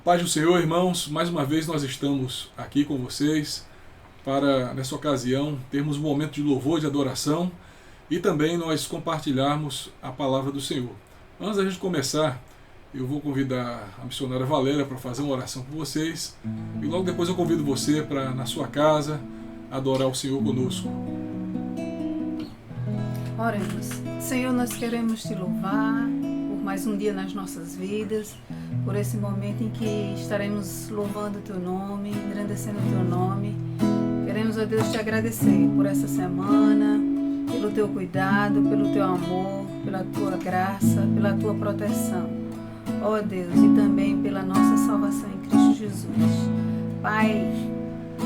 Paz do Senhor, irmãos, mais uma vez nós estamos aqui com vocês para, nessa ocasião, termos um momento de louvor, de adoração e também nós compartilharmos a palavra do Senhor. Antes da gente começar, eu vou convidar a missionária Valéria para fazer uma oração por vocês e logo depois eu convido você para, na sua casa, adorar o Senhor conosco. Oremos. Senhor, nós queremos te louvar por mais um dia nas nossas vidas, por esse momento em que estaremos louvando o teu nome, engrandecendo o teu nome. Queremos, ó Deus, te agradecer por essa semana, pelo teu cuidado, pelo teu amor, pela tua graça, pela tua proteção. Ó Deus, e também pela nossa salvação em Cristo Jesus. Pai,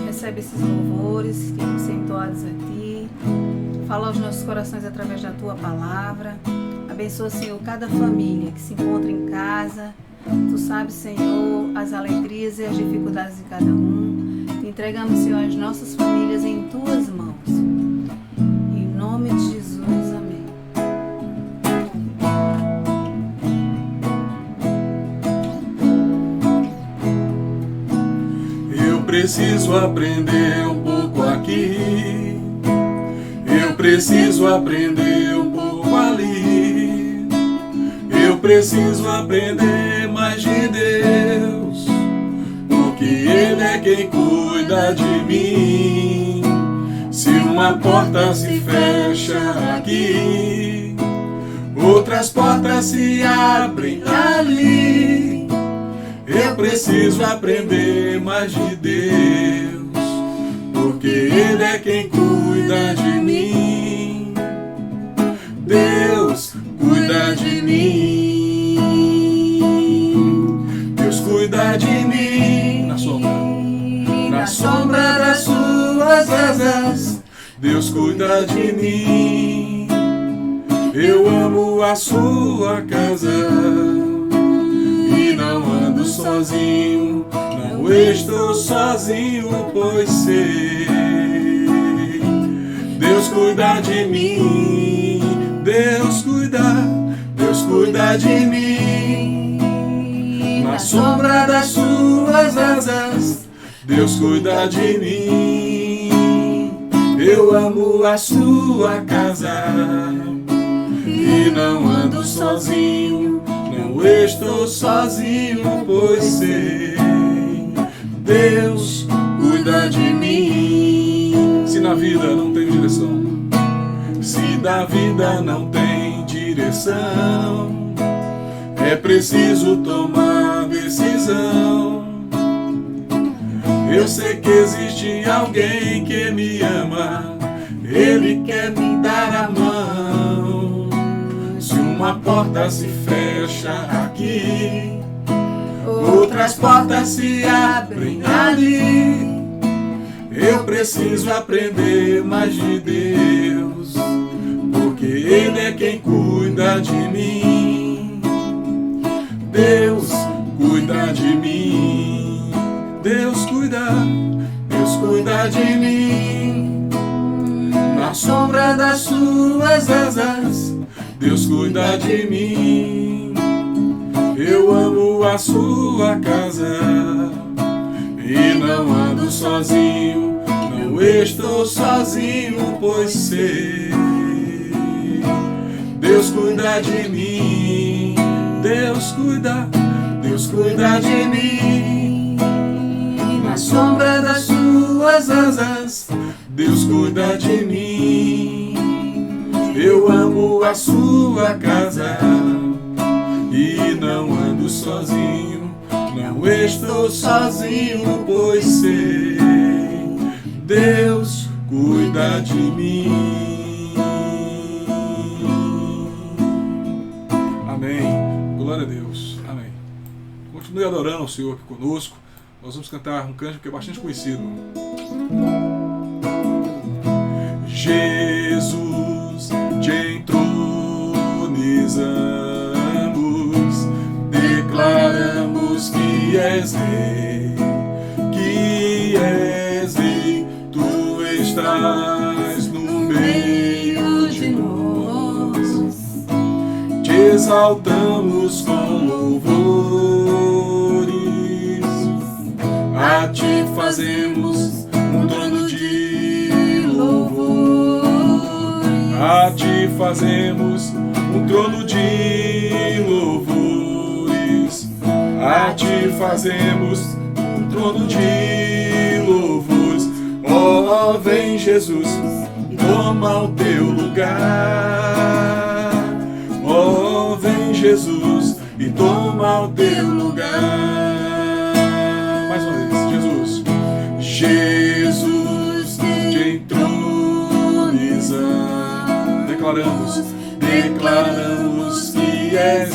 recebe esses louvores que vão ser entoados a ti. Fala aos nossos corações através da tua palavra. Abençoa, Senhor, cada família que se encontra em casa. Tu sabes, Senhor, as alegrias e as dificuldades de cada um. Te entregamos, Senhor, as nossas famílias em tuas mãos. Em nome de Jesus, amém. Eu preciso aprender um pouco aqui. Eu preciso aprender um pouco ali. Eu preciso aprender mais de Deus, porque Ele é quem cuida de mim. Se uma porta se fecha aqui, outras portas se abrem ali. Eu preciso aprender mais de Deus, porque Ele é quem cuida de mim. Deus cuida de mim. Deus cuida de mim. Na sombra das suas asas, Deus cuida de mim. Eu amo a sua casa e não ando sozinho. Não estou sozinho, pois sei. Deus cuida de mim. Deus cuida de mim. Na sombra das suas asas, Deus cuida de mim. Eu amo a sua casa e não ando sozinho. Não estou sozinho, pois sei. Deus cuida de mim. Se na vida não tem direção, se da vida não tem direção, é preciso tomar decisão. Eu sei que existe alguém que me ama, Ele quer me dar a mão. Se uma porta se fecha aqui, outras portas se abrem ali. Eu preciso aprender mais de Deus, porque Ele é quem cuida de mim. Deus cuida de mim. Deus cuida de mim. Na sombra das suas asas, Deus cuida de mim. Eu amo a sua casa e não ando sozinho. Não estou sozinho, pois sei. Deus cuida de mim. Deus cuida de mim. Na sombra das suas asas, Deus cuida de mim. Eu amo a sua casa e não ando sozinho. Não estou sozinho, pois sei. Deus cuida de mim. Amém. Glória a Deus. Amém. Continue adorando ao Senhor aqui conosco. Nós vamos cantar um cântico que é bastante conhecido. Jesus, te entronizamos, declaramos que és Rei, tu estás no meio de nós, te exaltamos com louvores. fazemos um trono de louvor. A ti fazemos um trono de louvores. A ti fazemos um trono de louvores. Oh, vem Jesus, toma o teu lugar. Oh, vem Jesus e toma o teu lugar. Mais uma vez, Jesus. Jesus te entroniza. Declaramos que és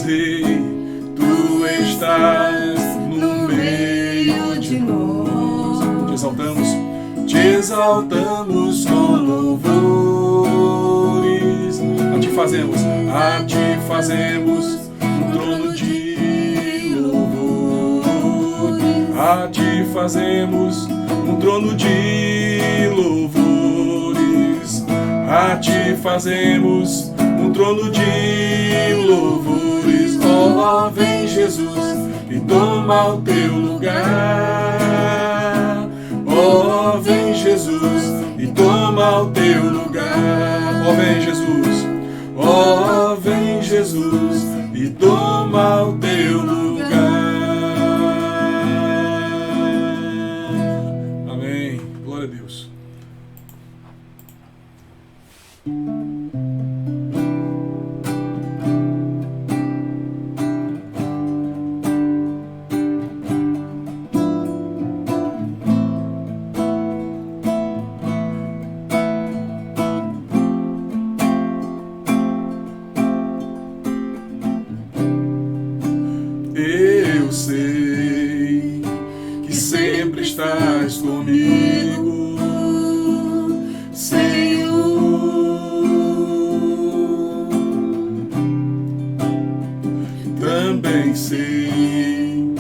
rei, tu estás no meio de nós. Te exaltamos com louvores. A ti fazemos um trono de louvor. A ti fazemos um trono de louvores. A ti fazemos um trono de louvores. Oh, vem Jesus e toma o teu lugar. Oh, vem Jesus e toma o teu lugar. Oh, vem Jesus. Oh, vem Jesus e toma o teu lugar. Amém. Glória a Deus. Eu sei que sempre estás comigo, Senhor. Também sei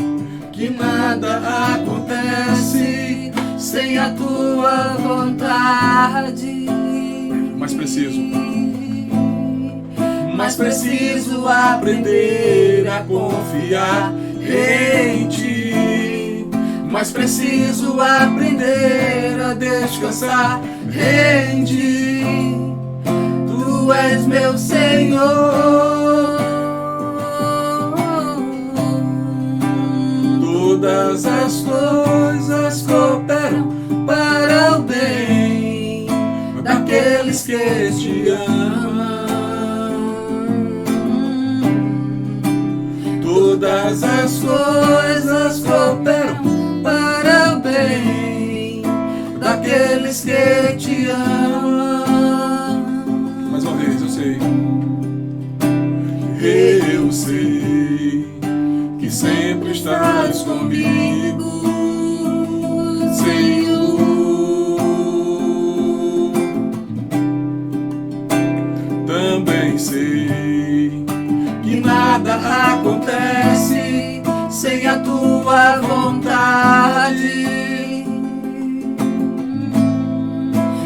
que nada acontece sem a tua vontade. Mas preciso aprender a confiar em ti. Mas preciso aprender a descansar em ti. Tu és meu Senhor. Todas as coisas cooperam para o bem daqueles que te amam. Todas as coisas cooperam para o bem daqueles que te amam. Mais uma vez, eu sei que sempre estás comigo, Senhor. Também sei que nada acontece sem a tua vontade.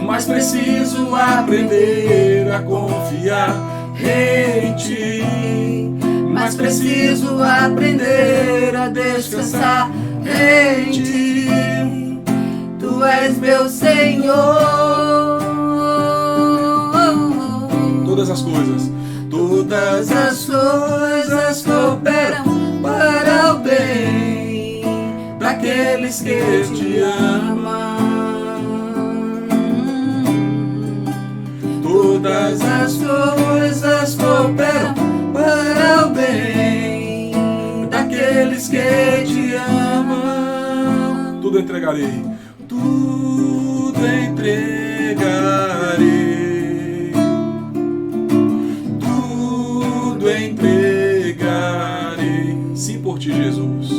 Mas preciso aprender a confiar em ti. Mas preciso aprender a descansar em ti. Tu és meu Senhor. Todas as coisas cooperam para o bem daqueles que te amam. Todas as coisas cooperam para o bem daqueles que te amam. Tudo entregarei. Tudo entregarei. Tudo entregarei. Sim, por ti, Jesus.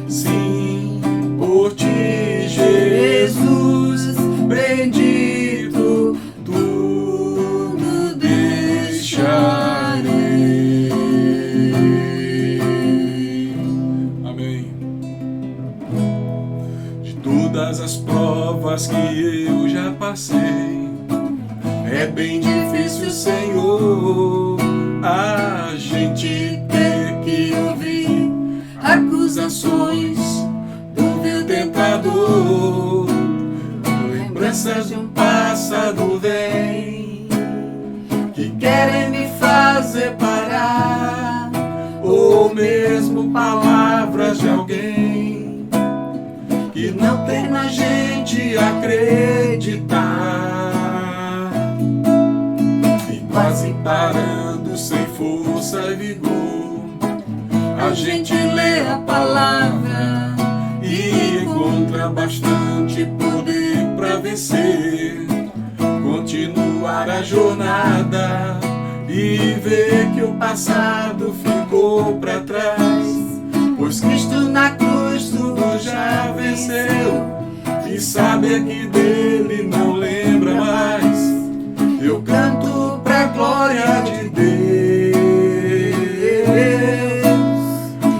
Sim, por ti, Jesus. Bendito, tudo deixarei. Amém. De todas as provas que eu já passei, é bem difícil, Senhor, a gente ter que ouvir as ações do vil tentador. Lembranças de um passado vem que querem me fazer parar, ou mesmo palavras de alguém que não tem na gente acreditar. E quase parando sem força e vigor, a gente lê a palavra e encontra bastante poder para vencer, continuar a jornada e ver que o passado ficou para trás, pois Cristo na cruz tudo já venceu, e saber que dele não lembra mais. Eu canto pra glória de Deus,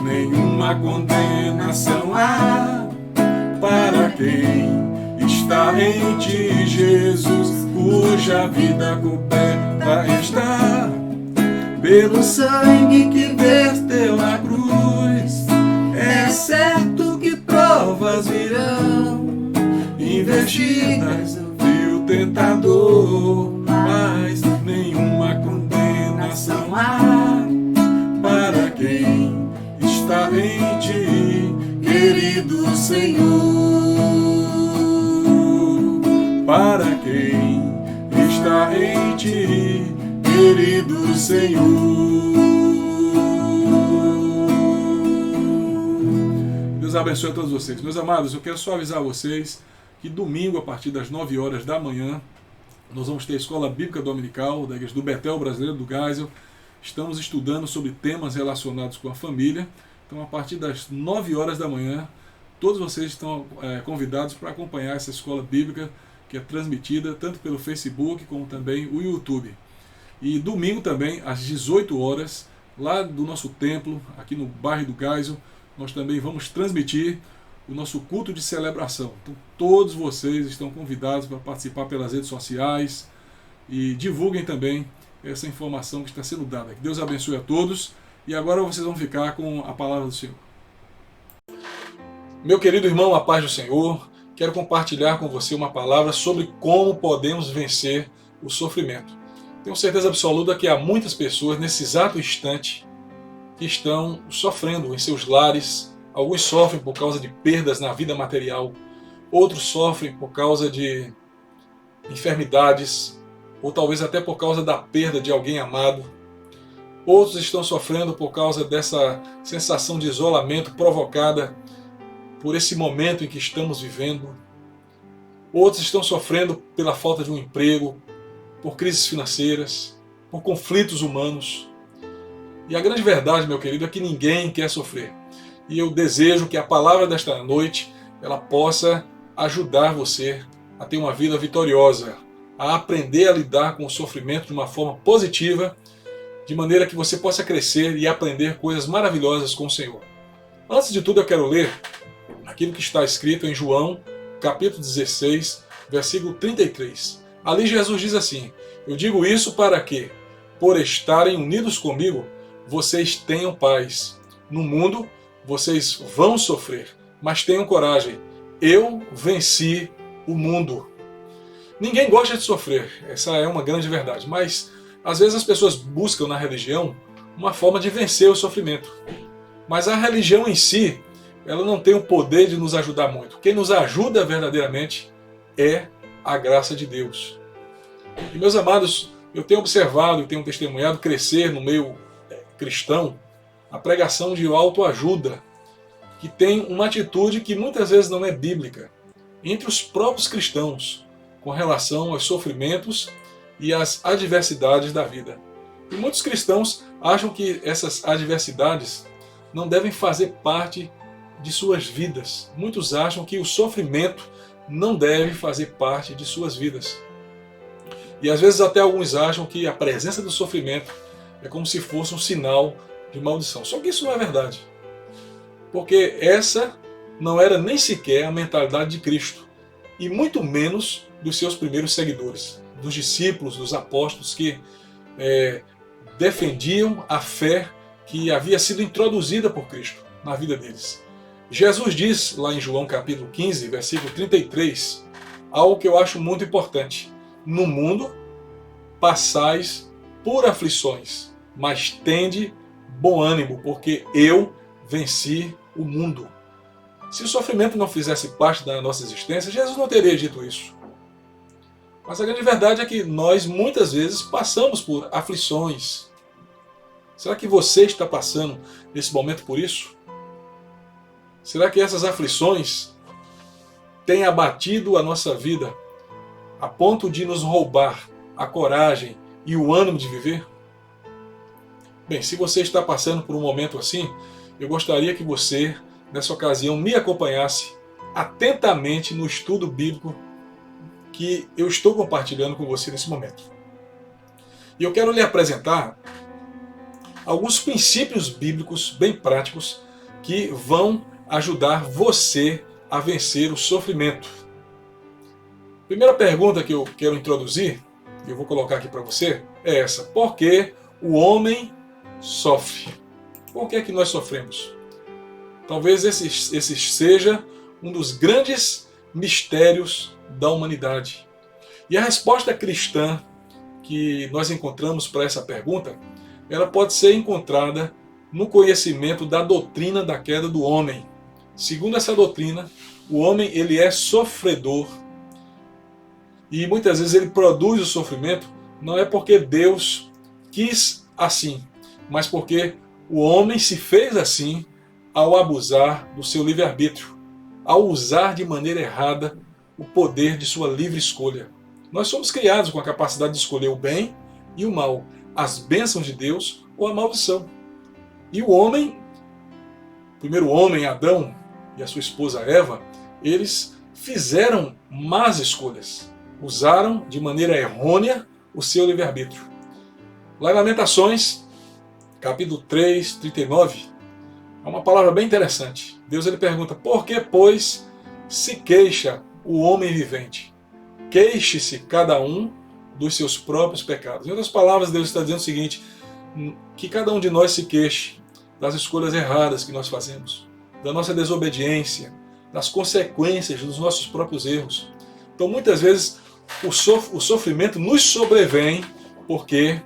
nenhuma condenação há para quem está em ti, Jesus, cuja vida coberta está pelo sangue que verteu na cruz. É certo que provas virão, investidas no vil tentador, mas nenhuma condenação há para quem está em ti, querido Senhor. Para quem está em ti, querido Senhor. Deus abençoe a todos vocês. Meus amados, eu quero só avisar vocês que domingo, a partir das 9 horas da manhã, nós vamos ter a Escola Bíblica Dominical da Igreja do Betel Brasileiro do Geisel. Estamos estudando sobre temas relacionados com a família. Então, a partir das 9 horas da manhã, todos vocês estão convidados para acompanhar essa escola bíblica, que é transmitida tanto pelo Facebook como também o YouTube. E domingo também, às 18 horas, lá do nosso templo, aqui no bairro do Geisel, nós também vamos transmitir o nosso culto de celebração. Então todos vocês estão convidados para participar pelas redes sociais e divulguem também essa informação que está sendo dada. Que Deus abençoe a todos, e agora vocês vão ficar com a palavra do Senhor. Meu querido irmão, a paz do Senhor. Quero compartilhar com você uma palavra sobre como podemos vencer o sofrimento. Tenho certeza absoluta que há muitas pessoas nesse exato instante que estão sofrendo em seus lares. Alguns sofrem por causa de perdas na vida material, outros sofrem por causa de enfermidades, ou talvez até por causa da perda de alguém amado. Outros estão sofrendo por causa dessa sensação de isolamento provocada por esse momento em que estamos vivendo. Outros estão sofrendo pela falta de um emprego, por crises financeiras, por conflitos humanos. E a grande verdade, meu querido, é que ninguém quer sofrer. E eu desejo que a palavra desta noite ela possa ajudar você a ter uma vida vitoriosa, a aprender a lidar com o sofrimento de uma forma positiva, de maneira que você possa crescer e aprender coisas maravilhosas com o Senhor. Antes de tudo, eu quero ler aquilo que está escrito em João, capítulo 16, versículo 33. Ali Jesus diz assim: eu digo isso para que, por estarem unidos comigo, vocês tenham paz. No mundo, vocês vão sofrer, mas tenham coragem. Eu venci o mundo. Ninguém gosta de sofrer, essa é uma grande verdade, mas às vezes as pessoas buscam na religião uma forma de vencer o sofrimento. Mas a religião em si, ela não tem o poder de nos ajudar muito. Quem nos ajuda verdadeiramente é a graça de Deus. E meus amados, eu tenho observado e tenho testemunhado crescer no meio cristão a pregação de autoajuda, que tem uma atitude que muitas vezes não é bíblica, entre os próprios cristãos, com relação aos sofrimentos e às adversidades da vida. E muitos cristãos acham que essas adversidades não devem fazer parte de suas vidas. Muitos acham que o sofrimento não deve fazer parte de suas vidas. E às vezes até alguns acham que a presença do sofrimento é como se fosse um sinal de maldição. Só que isso não é verdade. Porque essa não era nem sequer a mentalidade de Cristo. E muito menos dos seus primeiros seguidores, dos discípulos, dos apóstolos que defendiam a fé que havia sido introduzida por Cristo na vida deles. Jesus diz lá em João capítulo 15, versículo 33, algo que eu acho muito importante. No mundo passais por aflições, mas tende bom ânimo, porque eu venci o mundo. Se o sofrimento não fizesse parte da nossa existência, Jesus não teria dito isso. Mas a grande verdade é que nós muitas vezes passamos por aflições. Será que você está passando nesse momento por isso? Será que essas aflições têm abatido a nossa vida a ponto de nos roubar a coragem e o ânimo de viver? Bem, se você está passando por um momento assim, eu gostaria que você, nessa ocasião, me acompanhasse atentamente no estudo bíblico que eu estou compartilhando com você nesse momento. E eu quero lhe apresentar alguns princípios bíblicos bem práticos que vão ajudar você a vencer o sofrimento. Primeira pergunta que eu quero introduzir, e eu vou colocar aqui para você, é essa: por que o homem sofre? Por que é que nós sofremos? Talvez esse seja um dos grandes mistérios da humanidade. E a resposta cristã que nós encontramos para essa pergunta, ela pode ser encontrada no conhecimento da doutrina da queda do homem. Segundo essa doutrina, o homem ele é sofredor. E muitas vezes ele produz o sofrimento não é porque Deus quis assim, mas porque o homem se fez assim ao abusar do seu livre-arbítrio, ao usar de maneira errada o poder de sua livre escolha. Nós somos criados com a capacidade de escolher o bem e o mal, as bênçãos de Deus ou a maldição. E o homem, o primeiro homem, Adão, e a sua esposa Eva, eles fizeram más escolhas. Usaram de maneira errônea o seu livre-arbítrio. Lá em Lamentações, capítulo 3, 39, é uma palavra bem interessante. Deus ele pergunta: por que, pois, se queixa o homem vivente? Queixe-se cada um dos seus próprios pecados. Em outras palavras, Deus está dizendo o seguinte: que cada um de nós se queixe das escolhas erradas que nós fazemos, da nossa desobediência, das consequências dos nossos próprios erros. Então, muitas vezes, o sofrimento nos sobrevém porque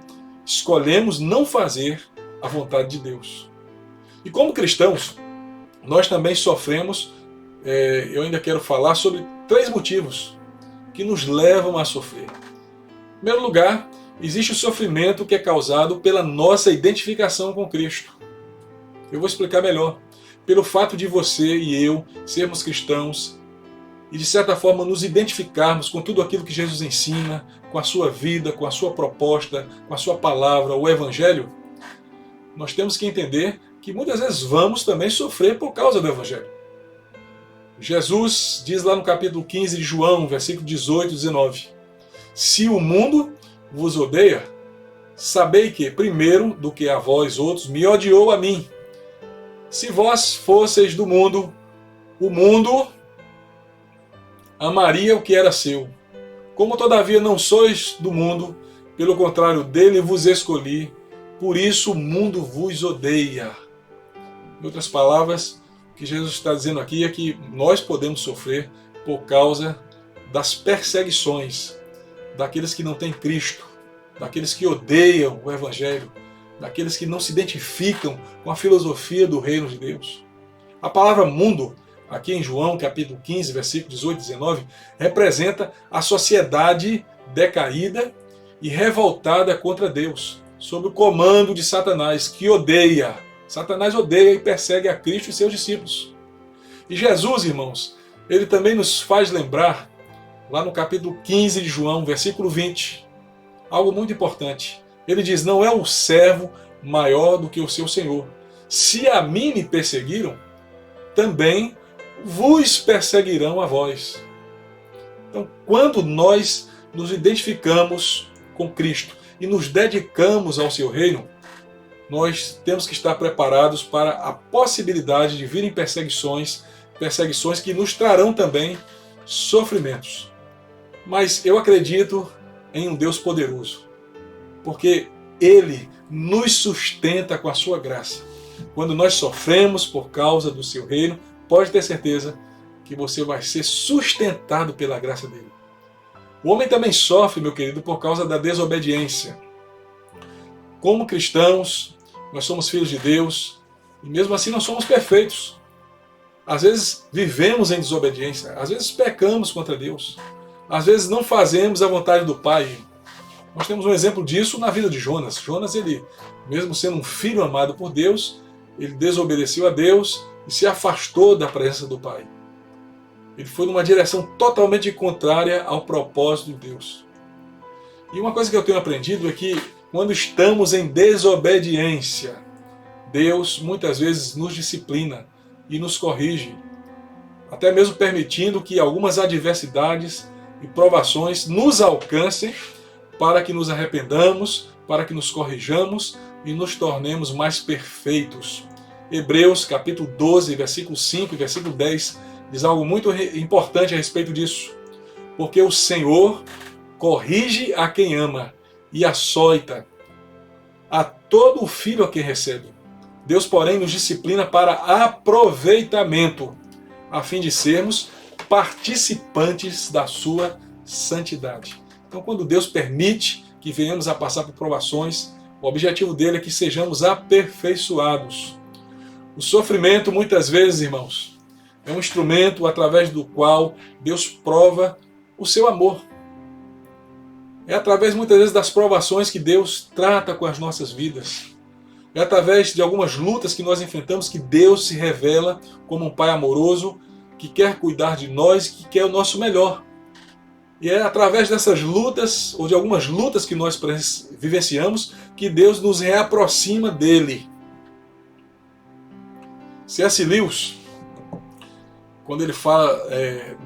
escolhemos não fazer a vontade de Deus. E como cristãos, nós também sofremos. Eu ainda quero falar sobre 3 motivos que nos levam a sofrer. Em primeiro lugar, existe o sofrimento que é causado pela nossa identificação com Cristo. Eu vou explicar melhor. Pelo fato de você e eu sermos cristãos e de certa forma nos identificarmos com tudo aquilo que Jesus ensina, com a sua vida, com a sua proposta, com a sua palavra, o Evangelho, nós temos que entender que muitas vezes vamos também sofrer por causa do Evangelho. Jesus diz lá no capítulo 15 de João, versículo 18 e 19: se o mundo vos odeia, sabei que, primeiro do que a vós outros, me odiou a mim. Se vós fosseis do mundo, o mundo amaria o que era seu. Como todavia não sois do mundo, pelo contrário, dele vos escolhi, por isso o mundo vos odeia. Em outras palavras, o que Jesus está dizendo aqui é que nós podemos sofrer por causa das perseguições daqueles que não têm Cristo, daqueles que odeiam o Evangelho, daqueles que não se identificam com a filosofia do reino de Deus. A palavra mundo, aqui em João capítulo 15, versículo 18 e 19, representa a sociedade decaída e revoltada contra Deus, sob o comando de Satanás, que odeia. Satanás odeia e persegue a Cristo e seus discípulos. E Jesus, irmãos, ele também nos faz lembrar, lá no capítulo 15 de João, versículo 20, algo muito importante. Ele diz: não é o servo maior do que o seu senhor. Se a mim me perseguiram, também vos perseguirão a vós. Então, quando nós nos identificamos com Cristo e nos dedicamos ao seu reino, nós temos que estar preparados para a possibilidade de virem perseguições que nos trarão também sofrimentos. Mas eu acredito em um Deus poderoso, porque Ele nos sustenta com a sua graça. Quando nós sofremos por causa do seu reino, pode ter certeza que você vai ser sustentado pela graça dele. O homem também sofre, meu querido, por causa da desobediência. Como cristãos, nós somos filhos de Deus e mesmo assim não somos perfeitos. Às vezes vivemos em desobediência, às vezes pecamos contra Deus, às vezes não fazemos a vontade do Pai. Nós temos um exemplo disso na vida de Jonas. Jonas, ele, mesmo sendo um filho amado por Deus, ele desobedeceu a Deus e se afastou da presença do Pai. Ele foi numa direção totalmente contrária ao propósito de Deus. E uma coisa que eu tenho aprendido é que quando estamos em desobediência, Deus muitas vezes nos disciplina e nos corrige, até mesmo permitindo que algumas adversidades e provações nos alcancem para que nos arrependamos, para que nos corrijamos e nos tornemos mais perfeitos. Hebreus capítulo 12, versículo 5 e versículo 10 diz algo muito importante a respeito disso. Porque o Senhor corrige a quem ama e açoita a todo o filho a quem recebe. Deus, porém, nos disciplina para aproveitamento, a fim de sermos participantes da sua santidade. Então, quando Deus permite que venhamos a passar por provações, o objetivo dele é que sejamos aperfeiçoados. O sofrimento, muitas vezes, irmãos, é um instrumento através do qual Deus prova o seu amor. É através, muitas vezes, das provações que Deus trata com as nossas vidas. É através de algumas lutas que nós enfrentamos que Deus se revela como um Pai amoroso, que quer cuidar de nós, que quer o nosso melhor. E é através dessas lutas, ou de algumas lutas que nós vivenciamos, que Deus nos reaproxima dele. C.S. Lewis, quando ele fala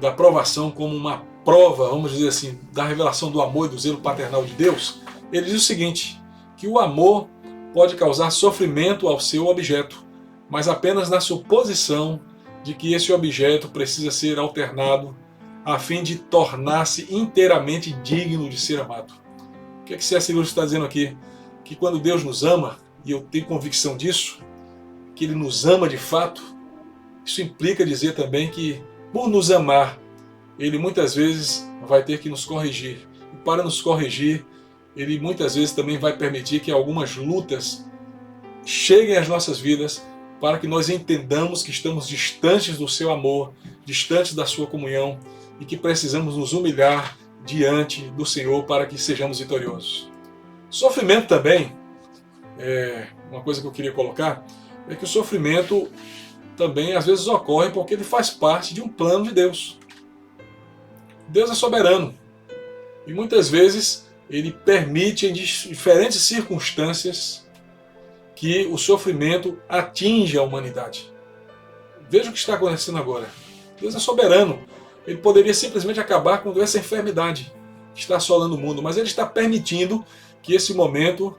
da provação como uma prova, vamos dizer assim, da revelação do amor e do zelo paternal de Deus, ele diz o seguinte, que o amor pode causar sofrimento ao seu objeto, mas apenas na suposição de que esse objeto precisa ser alternado a fim de tornar-se inteiramente digno de ser amado. O que é que C.S. Lewis está dizendo aqui? Que quando Deus nos ama, e eu tenho convicção disso, que Ele nos ama de fato, isso implica dizer também que, por nos amar, Ele muitas vezes vai ter que nos corrigir. E para nos corrigir, Ele muitas vezes também vai permitir que algumas lutas cheguem às nossas vidas para que nós entendamos que estamos distantes do seu amor, distantes da sua comunhão e que precisamos nos humilhar diante do Senhor para que sejamos vitoriosos. Sofrimento também, uma coisa que eu queria colocar, é que o sofrimento também às vezes ocorre porque ele faz parte de um plano de Deus. Deus é soberano e muitas vezes Ele permite em diferentes circunstâncias que o sofrimento atinja a humanidade. Veja o que está acontecendo agora. Deus é soberano. Ele poderia simplesmente acabar com essa enfermidade que está assolando o mundo, mas Ele está permitindo que esse momento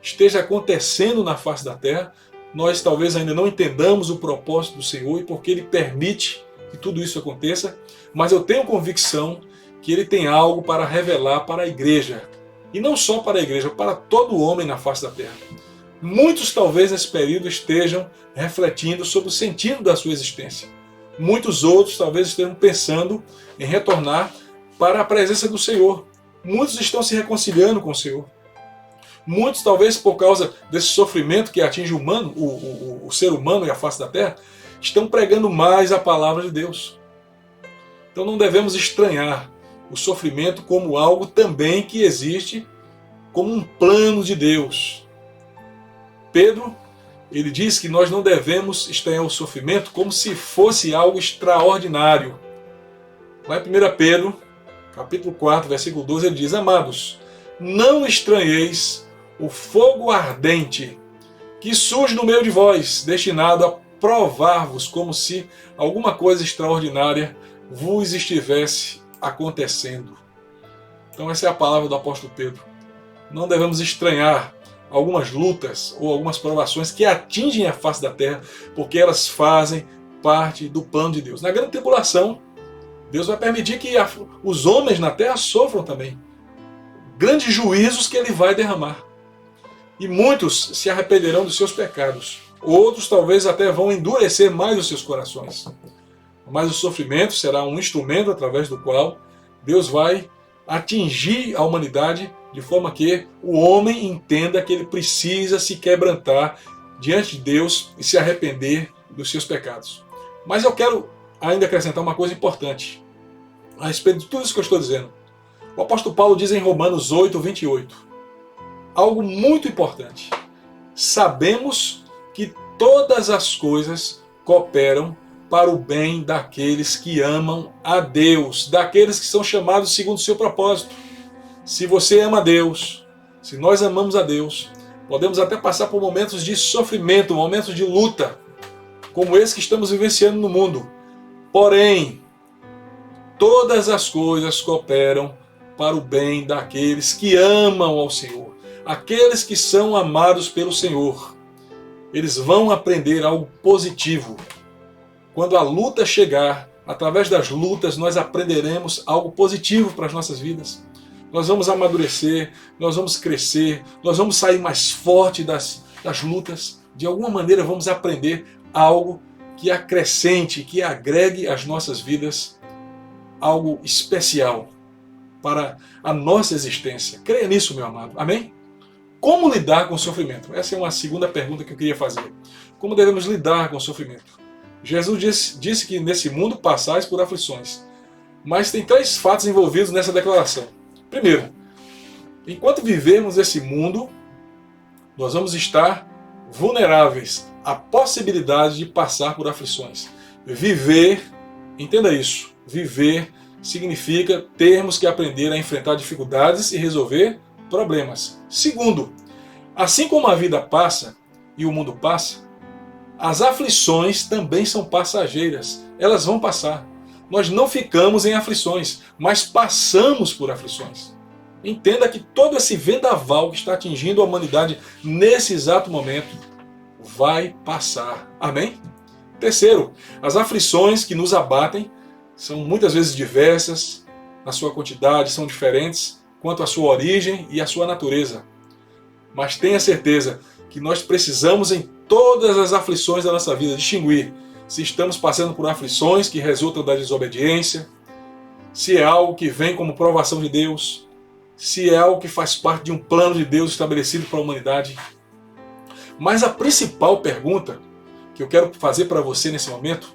esteja acontecendo na face da terra. Nós talvez ainda não entendamos o propósito do Senhor e porque Ele permite que tudo isso aconteça, mas eu tenho convicção que Ele tem algo para revelar para a igreja. E não só para a igreja, para todo homem na face da terra. Muitos talvez nesse período estejam refletindo sobre o sentido da sua existência. Muitos outros talvez estejam pensando em retornar para a presença do Senhor. Muitos estão se reconciliando com o Senhor. Muitos talvez por causa desse sofrimento que atinge o humano, o ser humano e a face da terra, estão pregando mais a palavra de Deus. Então não devemos estranhar o sofrimento como algo também que existe como um plano de Deus. Pedro, ele diz que nós não devemos estranhar o sofrimento como se fosse algo extraordinário. Lá em 1 Pedro, capítulo 4, versículo 12, ele diz: Amados, não estranheis o fogo ardente que surge no meio de vós, destinado a provar-vos como se alguma coisa extraordinária vos estivesse acontecendo. Então essa é a palavra do apóstolo Pedro. Não devemos estranhar algumas lutas ou algumas provações que atingem a face da terra, porque elas fazem parte do plano de Deus. Na grande tribulação, Deus vai permitir que os homens na terra sofram também grandes juízos que Ele vai derramar. E muitos se arrependerão dos seus pecados. Outros talvez até vão endurecer mais os seus corações. mas o sofrimento será um instrumento através do qual Deus vai atingir a humanidade de forma que o homem entenda que ele precisa se quebrantar diante de Deus e se arrepender dos seus pecados. Mas eu quero ainda acrescentar uma coisa importante a respeito de tudo isso que eu estou dizendo. O apóstolo Paulo diz em Romanos 8, 28, algo muito importante. Sabemos que todas as coisas cooperam para o bem daqueles que amam a Deus, daqueles que são chamados segundo o seu propósito. Se você ama a Deus, se nós amamos a Deus, podemos até passar por momentos de sofrimento, momentos de luta, como esse que estamos vivenciando no mundo. Porém, todas as coisas cooperam para o bem daqueles que amam ao Senhor, aqueles que são amados pelo Senhor. Eles vão aprender algo positivo. Quando a luta chegar, através das lutas, nós aprenderemos algo positivo para as nossas vidas. Nós vamos amadurecer, nós vamos crescer, nós vamos sair mais forte das lutas. De alguma maneira vamos aprender algo que acrescente, que agregue às nossas vidas algo especial para a nossa existência. Creia nisso, meu amado. Amém? Como lidar com o sofrimento? Essa é uma segunda pergunta que eu queria fazer. Como devemos lidar com o sofrimento? Jesus disse que nesse mundo passais por aflições. Mas tem 3 fatos envolvidos nessa declaração. Primeiro, enquanto vivermos esse mundo, nós vamos estar vulneráveis à possibilidade de passar por aflições. Viver, entenda isso, viver significa termos que aprender a enfrentar dificuldades e resolver problemas. Segundo, assim como a vida passa e o mundo passa, as aflições também são passageiras. Elas vão passar. Nós não ficamos em aflições, mas passamos por aflições. Entenda que todo esse vendaval que está atingindo a humanidade nesse exato momento vai passar. Amém? Terceiro, as aflições que nos abatem são muitas vezes diversas, na sua quantidade são diferentes, quanto à sua origem e à sua natureza. Mas tenha certeza que nós precisamos em todas as aflições da nossa vida distinguir se estamos passando por aflições que resultam da desobediência, se é algo que vem como provação de Deus, se é algo que faz parte de um plano de Deus estabelecido para a humanidade. Mas a principal pergunta que eu quero fazer para você nesse momento,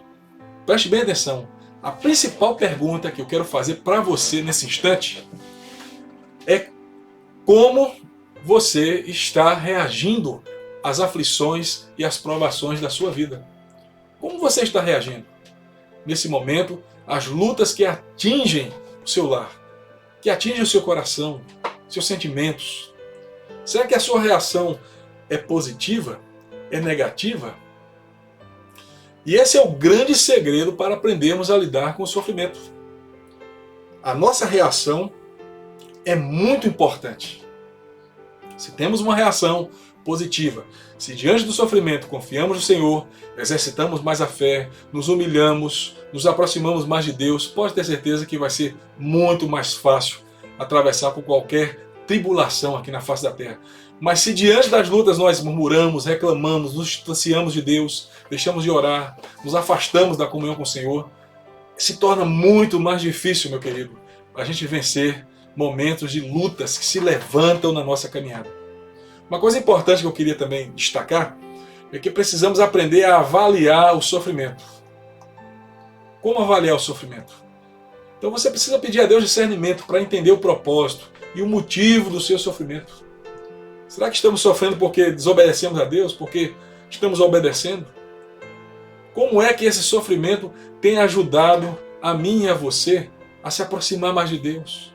preste bem atenção, a principal pergunta que eu quero fazer para você nesse instante é como você está reagindo às aflições e às provações da sua vida. Como você está reagindo nesse momento às lutas que atingem o seu lar, que atingem o seu coração, seus sentimentos? Será que a sua reação é positiva? É negativa? E esse é o grande segredo para aprendermos a lidar com o sofrimento. A nossa reação é muito importante. Se temos uma reação positiva, se diante do sofrimento confiamos no Senhor, exercitamos mais a fé, nos humilhamos, nos aproximamos mais de Deus, pode ter certeza que vai ser muito mais fácil atravessar por qualquer tribulação aqui na face da terra. Mas se diante das lutas nós murmuramos, reclamamos, nos distanciamos de Deus, deixamos de orar, nos afastamos da comunhão com o Senhor, se torna muito mais difícil, meu querido, a gente vencer momentos de lutas que se levantam na nossa caminhada. Uma coisa importante que eu queria também destacar é que precisamos aprender a avaliar o sofrimento. Como avaliar o sofrimento? Então você precisa pedir a Deus discernimento para entender o propósito e o motivo do seu sofrimento. Será que estamos sofrendo porque desobedecemos a Deus? Porque estamos obedecendo? Como é que esse sofrimento tem ajudado a mim e a você a se aproximar mais de Deus?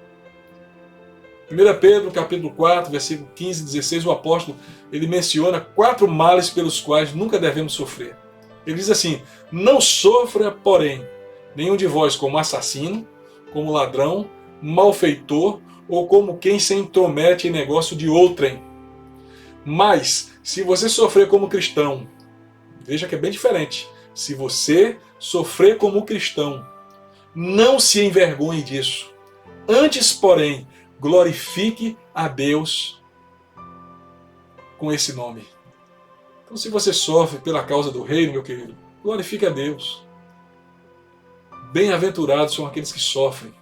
1 Pedro, capítulo 4, versículo 15 e 16, o apóstolo ele menciona 4 males pelos quais nunca devemos sofrer. Ele diz assim: não sofra, porém, nenhum de vós como assassino, como ladrão, malfeitor ou como quem se intromete em negócio de outrem. Mas, se você sofrer como cristão, veja que é bem diferente. Se você sofrer como cristão, não se envergonhe disso. Antes, porém, glorifique a Deus com esse nome. Então, se você sofre pela causa do reino, meu querido, glorifique a Deus. Bem-aventurados são aqueles que sofrem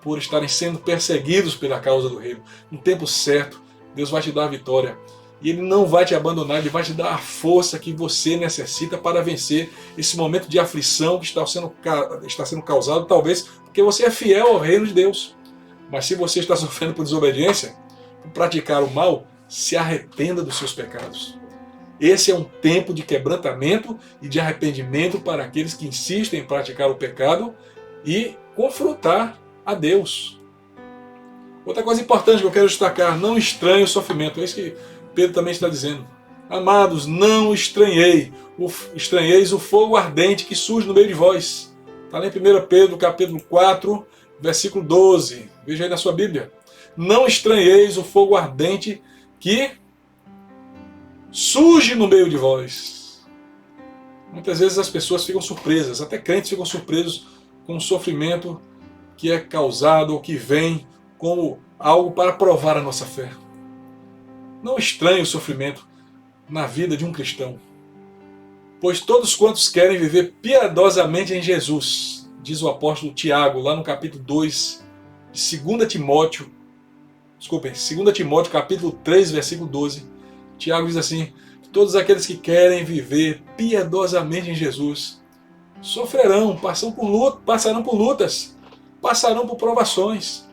por estarem sendo perseguidos pela causa do reino. No tempo certo, Deus vai te dar a vitória. E Ele não vai te abandonar, Ele vai te dar a força que você necessita para vencer esse momento de aflição que está sendo causado, talvez porque você é fiel ao reino de Deus. Mas se você está sofrendo por desobediência, por praticar o mal, se arrependa dos seus pecados. Esse é um tempo de quebrantamento e de arrependimento para aqueles que insistem em praticar o pecado e confrontar a Deus. Outra coisa importante que eu quero destacar: não estranhe o sofrimento. É isso que Pedro também está dizendo. Amados, não estranheis o fogo ardente que surge no meio de vós. Está lá em 1 Pedro, capítulo 4, versículo 12. Veja aí na sua Bíblia. Não estranheis o fogo ardente que surge no meio de vós. Muitas vezes as pessoas ficam surpresas, até crentes ficam surpresos com o sofrimento que é causado ou que vem como algo para provar a nossa fé. Não estranhe o sofrimento na vida de um cristão, pois todos quantos querem viver piedosamente em Jesus, diz o apóstolo Tiago, lá no capítulo 2 de 2 Timóteo, 2 Timóteo capítulo 3, versículo 12, Tiago diz assim: todos aqueles que querem viver piedosamente em Jesus sofrerão, passarão por lutas, passarão por provações.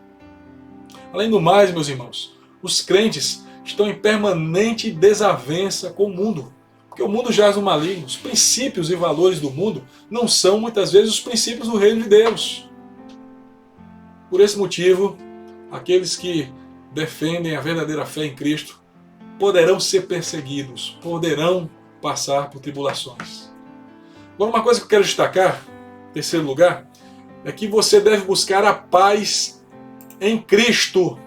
Além do mais, meus irmãos, os crentes estão em permanente desavença com o mundo, porque o mundo jaz no maligno. Os princípios e valores do mundo não são muitas vezes os princípios do reino de Deus. Por esse motivo, aqueles que defendem a verdadeira fé em Cristo poderão ser perseguidos, poderão passar por tribulações. Agora, uma coisa que eu quero destacar, em terceiro lugar, é que você deve buscar a paz em Cristo.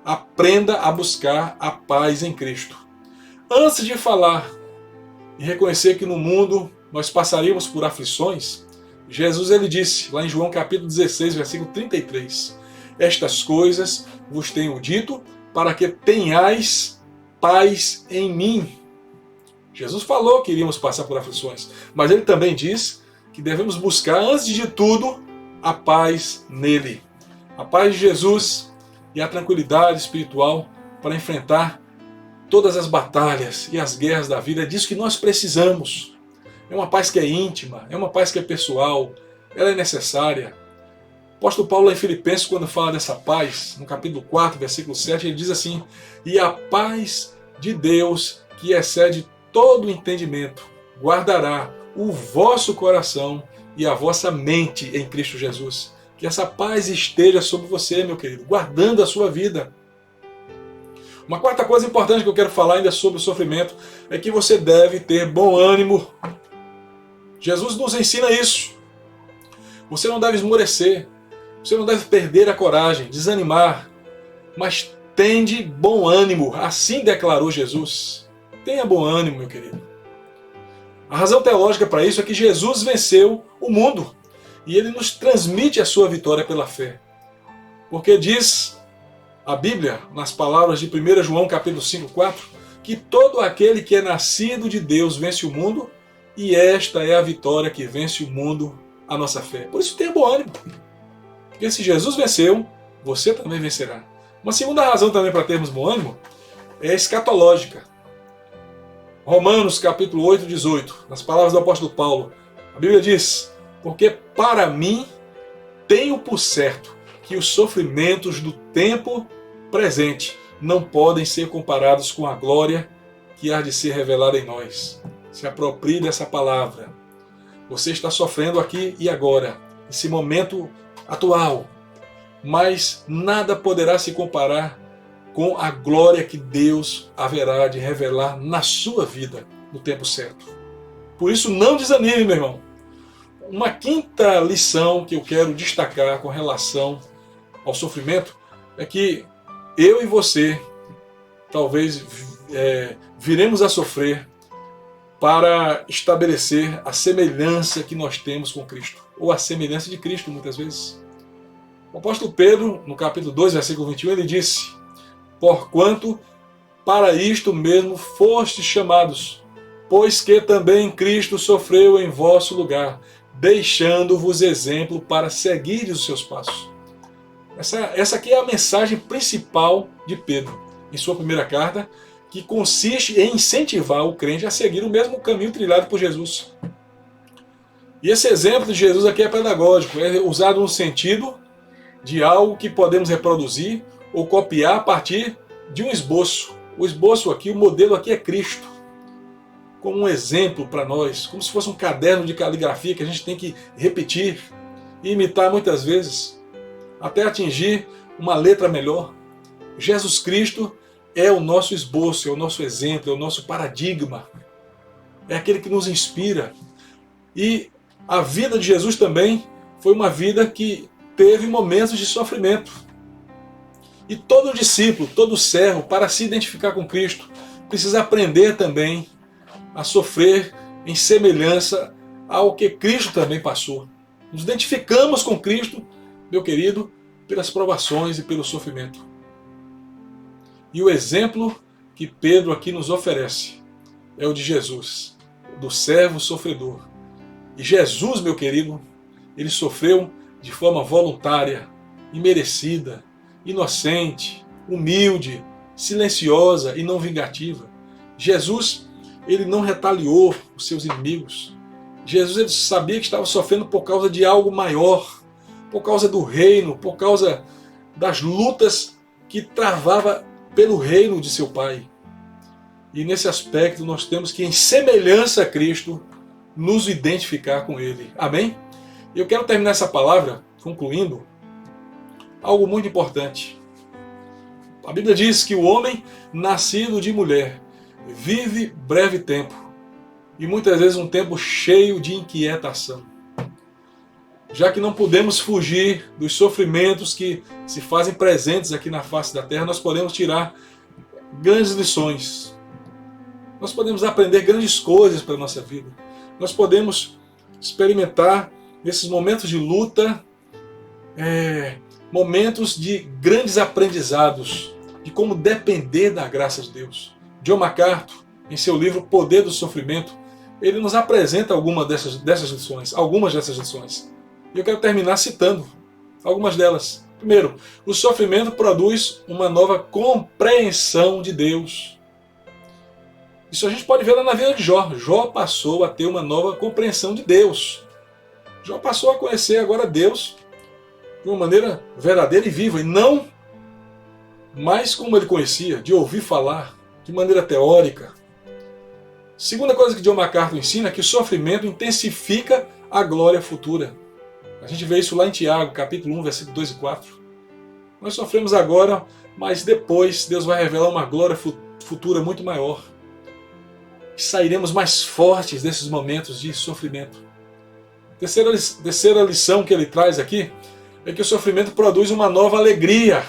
Aprenda a buscar a paz em Cristo. Antes de falar e reconhecer que no mundo nós passaríamos por aflições, Jesus ele disse, lá em João capítulo 16, versículo 33, estas coisas vos tenho dito para que tenhais paz em mim. Jesus falou que iríamos passar por aflições, mas ele também diz que devemos buscar, antes de tudo, a paz nele. A paz de Jesus e a tranquilidade espiritual para enfrentar todas as batalhas e as guerras da vida. É disso que nós precisamos. É uma paz que é íntima, é uma paz que é pessoal, ela é necessária. O apóstolo Paulo em Filipenses, quando fala dessa paz, no capítulo 4, versículo 7, ele diz assim: e a paz de Deus, que excede todo o entendimento, guardará o vosso coração e a vossa mente em Cristo Jesus. Que essa paz esteja sobre você, meu querido, guardando a sua vida. Uma quarta coisa importante que eu quero falar ainda sobre o sofrimento é que você deve ter bom ânimo. Jesus nos ensina isso. Você não deve esmorecer, você não deve perder a coragem, desanimar, mas tende bom ânimo, assim declarou Jesus. Tenha bom ânimo, meu querido. A razão teológica para isso é que Jesus venceu o mundo e ele nos transmite a sua vitória pela fé. Porque diz a Bíblia, nas palavras de 1 João capítulo 5, 4, que todo aquele que é nascido de Deus vence o mundo, e esta é a vitória que vence o mundo, a nossa fé. Por isso tenha bom ânimo. Porque se Jesus venceu, você também vencerá. Uma segunda razão também para termos bom ânimo é escatológica. Romanos capítulo 8, 18, nas palavras do apóstolo Paulo, a Bíblia diz: porque para mim tenho por certo que os sofrimentos do tempo presente não podem ser comparados com a glória que há de ser revelada em nós. Se aproprie dessa palavra. Você está sofrendo aqui e agora, nesse momento atual, mas nada poderá se comparar com a glória que Deus haverá de revelar na sua vida no tempo certo. Por isso, não desanime, meu irmão. Uma quinta lição que eu quero destacar com relação ao sofrimento é que eu e você talvez viremos a sofrer para estabelecer a semelhança que nós temos com Cristo, ou a semelhança de Cristo muitas vezes. O apóstolo Pedro, no capítulo 2, versículo 21, ele disse: porquanto para isto mesmo fostes chamados, pois que também Cristo sofreu em vosso lugar, deixando-vos exemplo para seguir os seus passos. Essa aqui é a mensagem principal de Pedro, em sua primeira carta, que consiste em incentivar o crente a seguir o mesmo caminho trilhado por Jesus. E esse exemplo de Jesus aqui é pedagógico, é usado no sentido de algo que podemos reproduzir ou copiar a partir de um esboço. O esboço aqui, o modelo aqui é Cristo, como um exemplo para nós, como se fosse um caderno de caligrafia que a gente tem que repetir e imitar muitas vezes, até atingir uma letra melhor. Jesus Cristo é o nosso esboço, é o nosso exemplo, é o nosso paradigma, é aquele que nos inspira. E a vida de Jesus também foi uma vida que teve momentos de sofrimento. E todo discípulo, todo servo, para se identificar com Cristo, precisa aprender também a sofrer em semelhança ao que Cristo também passou. Nos identificamos com Cristo, meu querido, pelas provações e pelo sofrimento. E o exemplo que Pedro aqui nos oferece é o de Jesus, do servo sofredor. E Jesus, meu querido, ele sofreu de forma voluntária, imerecida, inocente, humilde, silenciosa e não vingativa. Jesus, ele não retaliou os seus inimigos. Jesus, ele sabia que estava sofrendo por causa de algo maior, por causa do reino, por causa das lutas que travava pelo reino de seu Pai. E nesse aspecto nós temos que, em semelhança a Cristo, nos identificar com Ele. Amém? Eu quero terminar essa palavra concluindo algo muito importante. A Bíblia diz que o homem nascido de mulher vive breve tempo e muitas vezes um tempo cheio de inquietação. Já que não podemos fugir dos sofrimentos que se fazem presentes aqui na face da terra, nós podemos tirar grandes lições. Nós podemos aprender grandes coisas para a nossa vida. Nós podemos experimentar nesses momentos de luta, momentos de grandes aprendizados, de como depender da graça de Deus. John MacArthur, em seu livro Poder do Sofrimento, ele nos apresenta algumas dessas lições. E eu quero terminar citando algumas delas. Primeiro, o sofrimento produz uma nova compreensão de Deus. Isso a gente pode ver lá na vida de Jó. Jó passou a ter uma nova compreensão de Deus. Jó passou a conhecer agora Deus de uma maneira verdadeira e viva, e não mais como ele conhecia, de ouvir falar, de maneira teórica. Segunda coisa que John MacArthur ensina é que o sofrimento intensifica a glória futura. A gente vê isso lá em Tiago, capítulo 1, versículo 2 e 4. Nós sofremos agora, mas depois Deus vai revelar uma glória futura muito maior. E sairemos mais fortes desses momentos de sofrimento. Terceira lição que ele traz aqui é que o sofrimento produz uma nova alegria.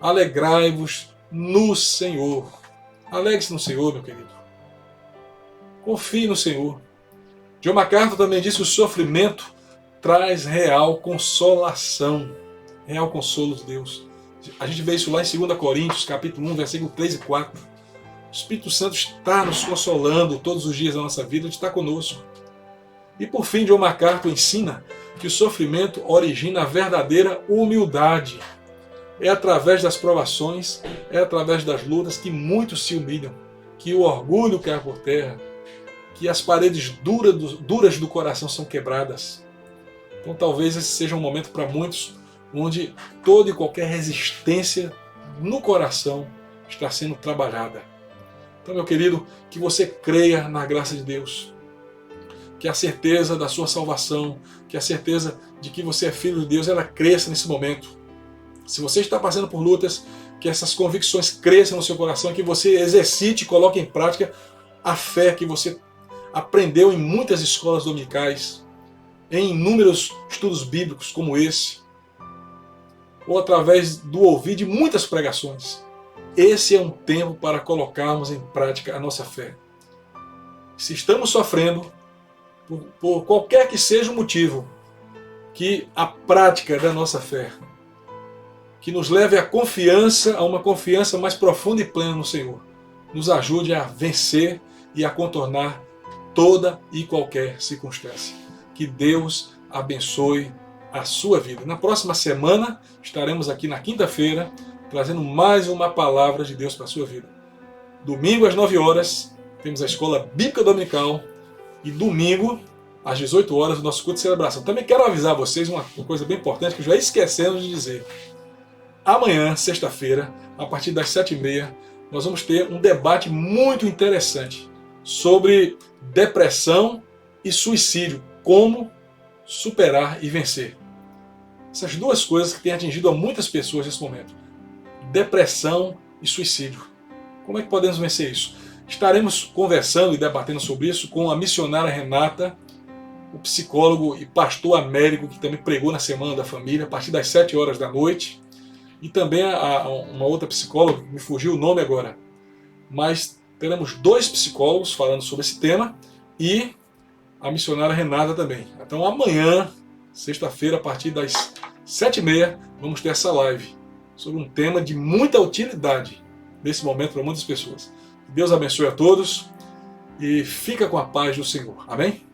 Alegrai-vos no Senhor. Alegre-se no Senhor, meu querido. Confie no Senhor. John MacArthur também disse que o sofrimento traz real consolação. Real consolo de Deus. A gente vê isso lá em 2 Coríntios, capítulo 1, versículo 3 e 4. O Espírito Santo está nos consolando todos os dias da nossa vida, ele está conosco. E por fim, John MacArthur ensina que o sofrimento origina a verdadeira humildade. É através das provações, é através das lutas que muitos se humilham, que o orgulho cai por terra, que as paredes duras do coração são quebradas. Então talvez esse seja um momento para muitos onde toda e qualquer resistência no coração está sendo trabalhada. Então, meu querido, que você creia na graça de Deus, que a certeza da sua salvação, que a certeza de que você é filho de Deus, ela cresça nesse momento. Se você está passando por lutas, que essas convicções cresçam no seu coração, que você exercite e coloque em prática a fé que você aprendeu em muitas escolas dominicais, em inúmeros estudos bíblicos como esse, ou através do ouvir de muitas pregações. Esse é um tempo para colocarmos em prática a nossa fé. Se estamos sofrendo, por qualquer que seja o motivo, que a prática da nossa fé, que nos leve à confiança, a uma confiança mais profunda e plena no Senhor, nos ajude a vencer e a contornar toda e qualquer circunstância. Que Deus abençoe a sua vida. Na próxima semana estaremos aqui na quinta-feira trazendo mais uma palavra de Deus para a sua vida. Domingo às 9 horas temos a Escola Bíblica Dominical e domingo às 18 horas o nosso culto de celebração. Também quero avisar vocês uma coisa bem importante que já esquecemos de dizer. Amanhã, sexta-feira, a partir das 7h30, nós vamos ter um debate muito interessante sobre depressão e suicídio, como superar e vencer. Essas duas coisas que têm atingido a muitas pessoas nesse momento. Depressão e suicídio. Como é que podemos vencer isso? Estaremos conversando e debatendo sobre isso com a missionária Renata, o psicólogo e pastor Américo, que também pregou na Semana da Família, a partir das 7 horas da noite. E também uma outra psicóloga, que me fugiu o nome agora. Mas teremos 2 psicólogos falando sobre esse tema e a missionária Renata também. Então amanhã, sexta-feira, a partir das 7h30, vamos ter essa live sobre um tema de muita utilidade nesse momento para muitas pessoas. Deus abençoe a todos e fica com a paz do Senhor. Amém?